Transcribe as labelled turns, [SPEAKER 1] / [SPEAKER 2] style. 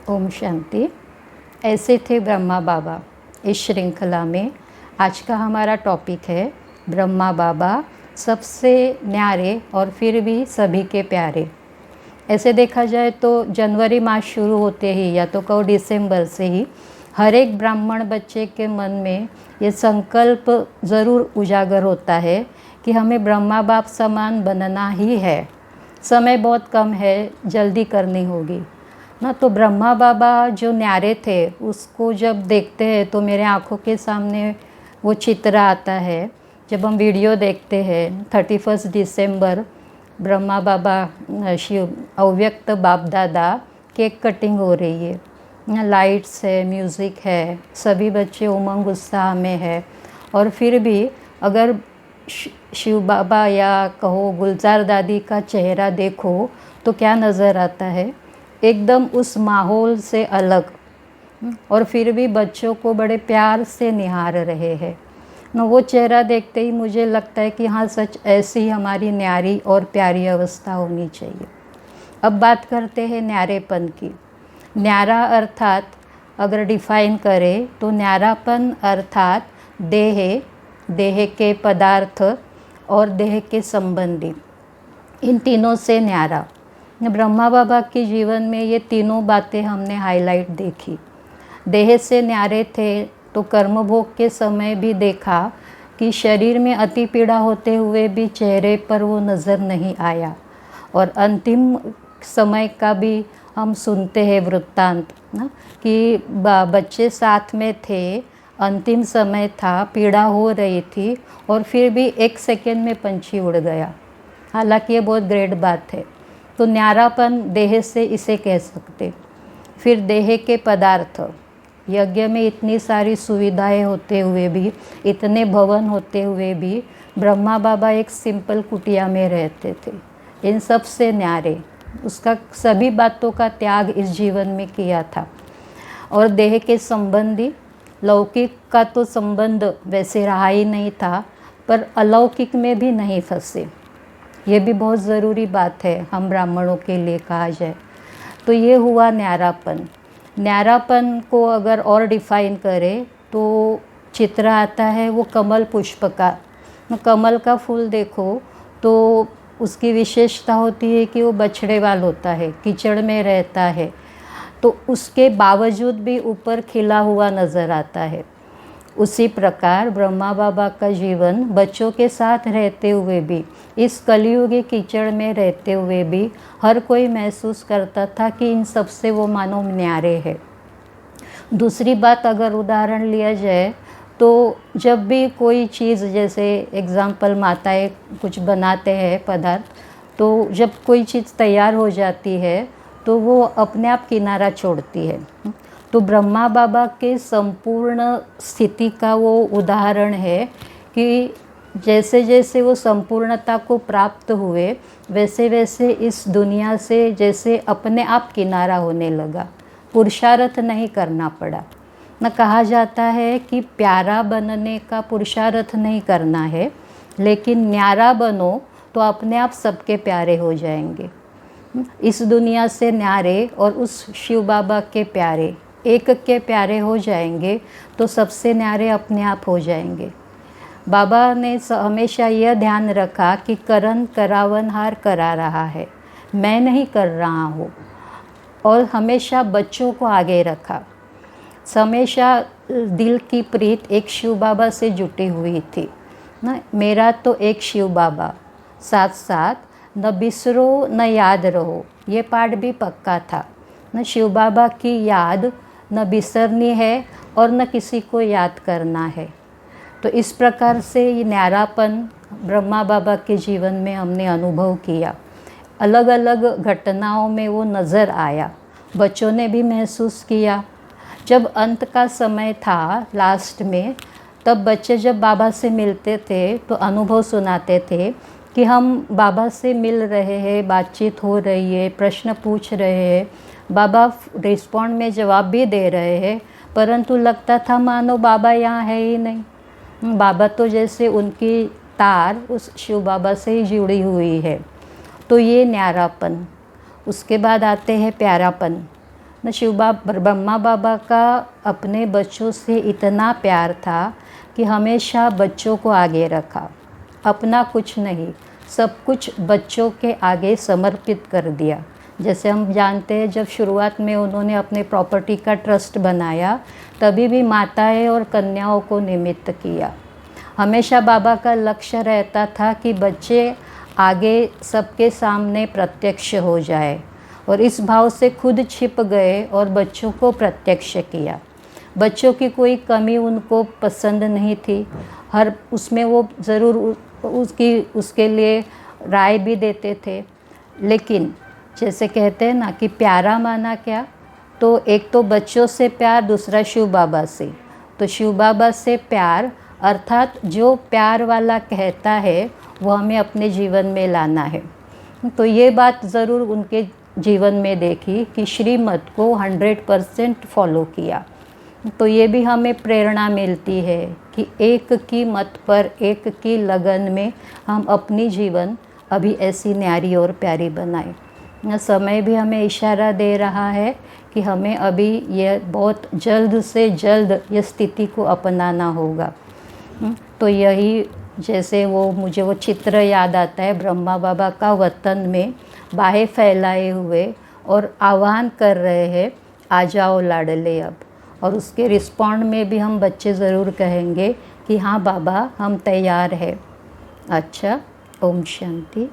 [SPEAKER 1] ओम शांति। ऐसे थे ब्रह्मा बाबा। इस श्रृंखला में आज का हमारा टॉपिक है ब्रह्मा बाबा सबसे न्यारे और फिर भी सभी के प्यारे। ऐसे देखा जाए तो जनवरी मास शुरू होते ही या तो कहो दिसंबर से ही हर एक ब्राह्मण बच्चे के मन में ये संकल्प ज़रूर उजागर होता है कि हमें ब्रह्मा बाप समान बनना ही है। समय बहुत कम है, जल्दी करनी होगी ना। तो ब्रह्मा बाबा जो न्यारे थे उसको जब देखते हैं तो मेरे आँखों के सामने वो चित्र आता है। जब हम वीडियो देखते हैं 31 दिसंबर ब्रह्मा बाबा शिव अव्यक्त बाप दादा केक कटिंग हो रही है, लाइट्स है, म्यूज़िक है, सभी बच्चे उमंग उत्साह में है। और फिर भी अगर शिव बाबा या कहो गुलजार दादी का चेहरा देखो तो क्या नज़र आता है, एकदम उस माहौल से अलग। और फिर भी बच्चों को बड़े प्यार से निहार रहे हैं ना। वो चेहरा देखते ही मुझे लगता है कि हाँ, सच ऐसी ही हमारी न्यारी और प्यारी अवस्था होनी चाहिए। अब बात करते हैं न्यारेपन की। न्यारा अर्थात अगर डिफाइन करें तो न्यारापन अर्थात देह के पदार्थ और देह के संबंधी, इन तीनों से न्यारा। ब्रह्मा बाबा के जीवन में ये तीनों बातें हमने हाईलाइट देखी। देह से न्यारे थे तो कर्मभोग के समय भी देखा कि शरीर में अति पीड़ा होते हुए भी चेहरे पर वो नज़र नहीं आया। और अंतिम समय का भी हम सुनते हैं वृत्तांत ना कि बच्चे साथ में थे, अंतिम समय था, पीड़ा हो रही थी और फिर भी 1 सेकेंड में पंछी उड़ गया। हालांकि ये बहुत ग्रेट बात है। तो न्यारापन देह से इसे कह सकते। फिर देह के पदार्थ, यज्ञ में इतनी सारी सुविधाएं होते हुए भी, इतने भवन होते हुए भी ब्रह्मा बाबा एक सिंपल कुटिया में रहते थे। इन सब से न्यारे, उसका सभी बातों का त्याग इस जीवन में किया था। और देह के संबंधी, लौकिक का तो संबंध वैसे रहा ही नहीं था, पर अलौकिक में भी नहीं फंसे। ये भी बहुत ज़रूरी बात है हम ब्राह्मणों के लिए कहा जाए तो। ये हुआ न्यारापन। न्यारापन को अगर और डिफाइन करें तो चित्र आता है वो कमल पुष्प का। कमल का फूल देखो तो उसकी विशेषता होती है कि वो बछड़े वाल होता है, कीचड़ में रहता है, तो उसके बावजूद भी ऊपर खिला हुआ नज़र आता है। उसी प्रकार ब्रह्मा बाबा का जीवन बच्चों के साथ रहते हुए भी, इस कलियुगी कीचड़ में रहते हुए भी हर कोई महसूस करता था कि इन सब से वो मानो न्यारे है। दूसरी बात अगर उदाहरण लिया जाए तो जब भी कोई चीज़, जैसे एग्ज़ाम्पल माताएं कुछ बनाते हैं पदार्थ, तो जब कोई चीज़ तैयार हो जाती है तो वो अपने आप किनारा छोड़ती है। तो ब्रह्मा बाबा के संपूर्ण स्थिति का वो उदाहरण है कि जैसे जैसे वो संपूर्णता को प्राप्त हुए वैसे वैसे इस दुनिया से जैसे अपने आप किनारा होने लगा। पुरुषार्थ नहीं करना पड़ा। न कहा जाता है कि प्यारा बनने का पुरुषार्थ नहीं करना है, लेकिन न्यारा बनो तो अपने आप सबके प्यारे हो जाएंगे। इस दुनिया से न्यारे और उस शिव बाबा के प्यारे, एक के प्यारे हो जाएंगे तो सबसे न्यारे अपने आप हो जाएंगे। बाबा ने हमेशा यह ध्यान रखा कि करन करावनहार करा रहा है, मैं नहीं कर रहा हूँ। और हमेशा बच्चों को आगे रखा। हमेशा दिल की प्रीत एक शिव बाबा से जुटी हुई थी ना। मेरा तो एक शिव बाबा, साथ साथ न बिसरो न याद रहो, ये पाठ भी पक्का था न। शिव बाबा की याद न बिसरनी है और न किसी को याद करना है। तो इस प्रकार से ये न्यारापन ब्रह्मा बाबा के जीवन में हमने अनुभव किया। अलग अलग घटनाओं में वो नज़र आया, बच्चों ने भी महसूस किया। जब अंत का समय था लास्ट में, तब बच्चे जब बाबा से मिलते थे तो अनुभव सुनाते थे कि हम बाबा से मिल रहे हैं, बातचीत हो रही है, प्रश्न पूछ रहे हैं, बाबा रिस्पॉन्ड में जवाब भी दे रहे हैं, परंतु लगता था मानो बाबा यहाँ है ही नहीं। बाबा तो जैसे उनकी तार उस शिव बाबा से ही जुड़ी हुई है। तो ये न्यारापन। उसके बाद आते हैं प्यारापन। ब्रह्मा बाबा का अपने बच्चों से इतना प्यार था कि हमेशा बच्चों को आगे रखा, अपना कुछ नहीं, सब कुछ बच्चों के आगे समर्पित कर दिया। जैसे हम जानते हैं जब शुरुआत में उन्होंने अपने प्रॉपर्टी का ट्रस्ट बनाया तभी भी माताएं और कन्याओं को निमित्त किया। हमेशा बाबा का लक्ष्य रहता था कि बच्चे आगे सबके सामने प्रत्यक्ष हो जाए, और इस भाव से खुद छिप गए और बच्चों को प्रत्यक्ष किया। बच्चों की कोई कमी उनको पसंद नहीं थी, हर उसमें वो ज़रूर उसके लिए राय भी देते थे। लेकिन जैसे कहते हैं ना कि प्यारा माना क्या, तो एक तो बच्चों से प्यार, दूसरा शिव बाबा से। तो शिव बाबा से प्यार अर्थात जो प्यार वाला कहता है वो हमें अपने जीवन में लाना है। तो ये बात ज़रूर उनके जीवन में देखी कि श्रीमत को 100% फॉलो किया। तो ये भी हमें प्रेरणा मिलती है कि एक की मत पर, एक की लगन में हम अपनी जीवन अभी ऐसी न्यारी और प्यारी बनाएं। समय भी हमें इशारा दे रहा है कि हमें अभी यह बहुत जल्द से जल्द ये स्थिति को अपनाना होगा। तो यही, जैसे मुझे वो चित्र याद आता है ब्रह्मा बाबा का वतन में बाहें फैलाए हुए और आह्वान कर रहे हैं, आ जाओ लाडले अब। और उसके रिस्पॉन्ड में भी हम बच्चे ज़रूर कहेंगे कि हाँ बाबा हम तैयार हैं। अच्छा, ओम शांति।